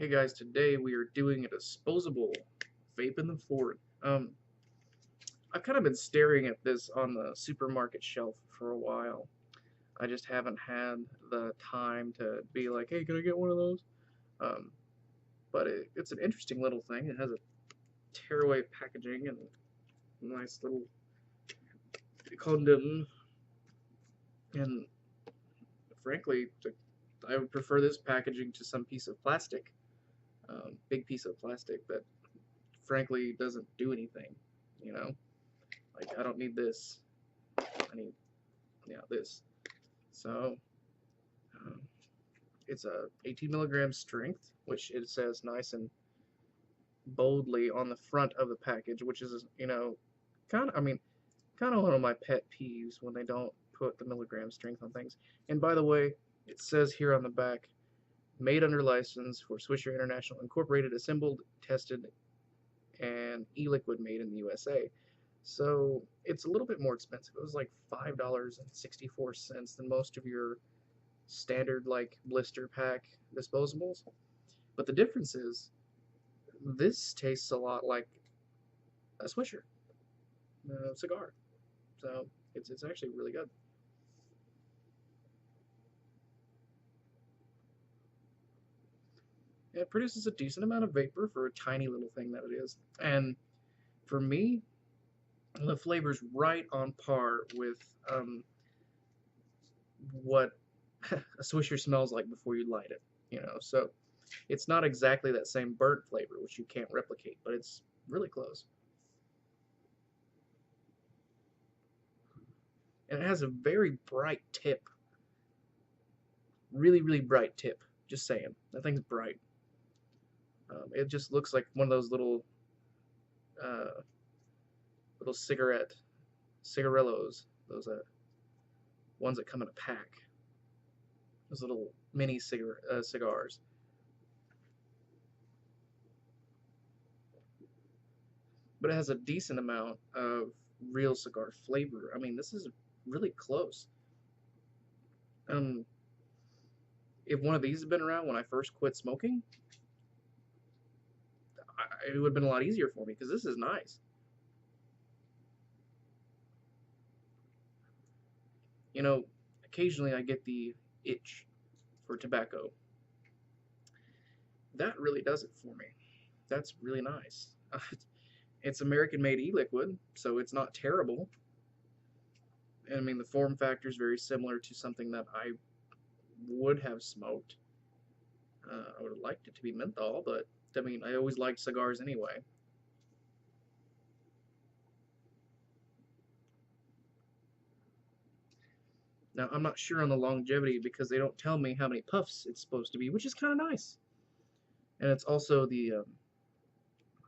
Hey guys, today we are doing a disposable vape in the Ford. I've kind of been staring at this on the supermarket shelf for a while. I just haven't had the time to be like, hey, can I get one of those? Um, but it's an interesting little thing. It has a tearaway packaging and a nice little condom. And frankly, I would prefer this packaging to some piece of plastic, big piece of plastic that frankly doesn't do anything, you know? Like, I don't need this. I need, this. So, um, it's a 18 milligram strength, which it says nice and boldly on the front of the package, which is, kind of one of my pet peeves when they don't put the milligram strength on things. And by the way, it says here on the back, made under license for Swisher International Incorporated, assembled, tested, and e-liquid made in the USA. So it's a little bit more expensive. It was like $5.64 than most of your standard like blister pack disposables. But the difference is this tastes a lot like a Swisher cigar. So it's actually really good. It produces a decent amount of vapor for a tiny little thing that it is. And for me, the flavor's right on par with what a Swisher smells like before you light it, So it's not exactly that same burnt flavor, which you can't replicate, but it's really close. And it has a very bright tip. Really, really bright tip. Just saying. That thing's bright. It just looks like one of those uh, little cigarillos, those ones that come in a pack. Those little mini cigars. But it has a decent amount of real cigar flavor. I mean, this is really close. Um, if one of these had been around when I first quit smoking, it would have been a lot easier for me because this is nice. You know, occasionally I get the itch for tobacco. That really does it for me. That's really nice. It's American-made e-liquid, so it's not terrible. And I mean, the form factor is very similar to something that I would have smoked. I would have liked it to be menthol, but I mean, I always liked cigars anyway. Now, I'm not sure on the longevity because they don't tell me how many puffs it's supposed to be, which is kind of nice. And it's also the,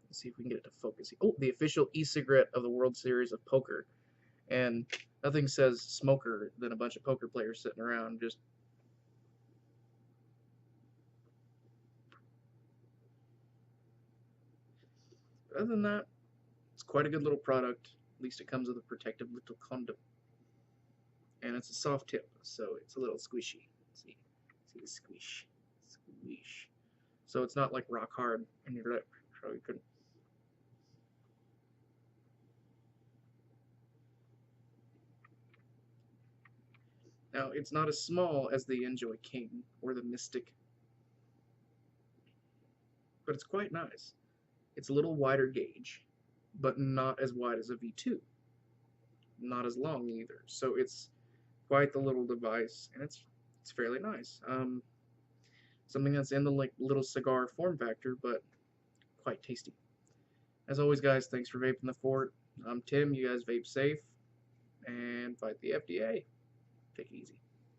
let's see if we can get it to focus. Oh, the official e-cigarette of the World Series of Poker. And nothing says smoker than a bunch of poker players sitting around just. But other than that, it's quite a good little product. At least it comes with a protective little condom. And it's a soft tip, so it's a little squishy. See the squish, squish. So it's not like rock hard in your lip, so you couldn't. Now, it's not as small as the Enjoy King or the Mystic, but it's quite nice. It's a little wider gauge, but not as wide as a V2. Not as long either. So it's quite the little device, and it's fairly nice. Something that's in the like little cigar form factor, but quite tasty. As always, guys, thanks for vaping the fort. I'm Tim. You guys vape safe and fight the FDA. Take it easy.